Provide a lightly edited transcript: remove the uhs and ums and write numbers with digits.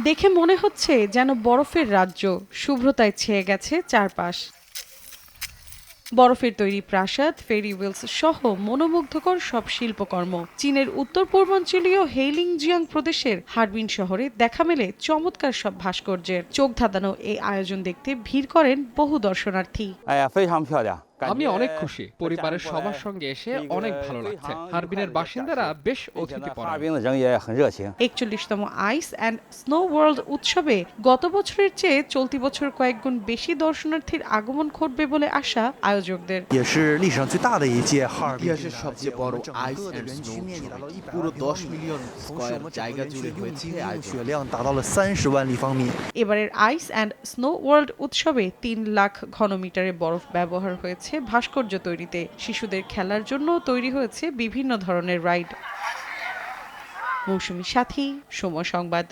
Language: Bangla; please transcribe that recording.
দেখে মনে হচ্ছে যেন বরফের রাজ্য, শুভ্রতায় ছেয়ে গেছে চারপাশ। বরফের তৈরি প্রাসাদ, ফেরি হুইলস সহ মনোমুগ্ধকর সব শিল্পকর্ম। চীনের উত্তর পূর্বাঞ্চলীয় হেইলিংজিয়াং প্রদেশের হারবিন শহরে দেখা মেলে চমৎকার সব ভাস্কর্যের। চোখ ধাঁধানো এই আয়োজন দেখতে ভিড় করেন বহু দর্শনার্থী। আমি অনেক খুশি, পরিবারের সবার সঙ্গে এসে অনেক ভালো লাগছে। হারবিনের বাসিন্দারা বেশ অতিথিপরায়ণ। ৪১তম আইস অ্যান্ড স্নো ওয়ার্ল্ড উৎসবে গত বছরের চেয়ে চলতি বছর কয়েকগুণ বেশি দর্শনার্থীর আগমন ঘটবে বলে আশা আয়োজকদের। ইতিহাসের সবচেয়ে বড় আইস অ্যান্ড স্নো উৎসব। পুরো 10 মিলিয়ন স্কয়ার জায়গা জুড়ে হয়েছে আয়োজন। এবারের আইস অ্যান্ড স্নো ওয়ার্ল্ড উৎসবে ৩ লাখ ঘনমিটারের বরফ ব্যবহার হয়েছে ভাস্কর্য তৈরিতে। শিশুদের খেলার জন্য তৈরি হয়েছে বিভিন্ন ধরনের রাইড। মৌসুমী সাথী, সময় সংবাদ।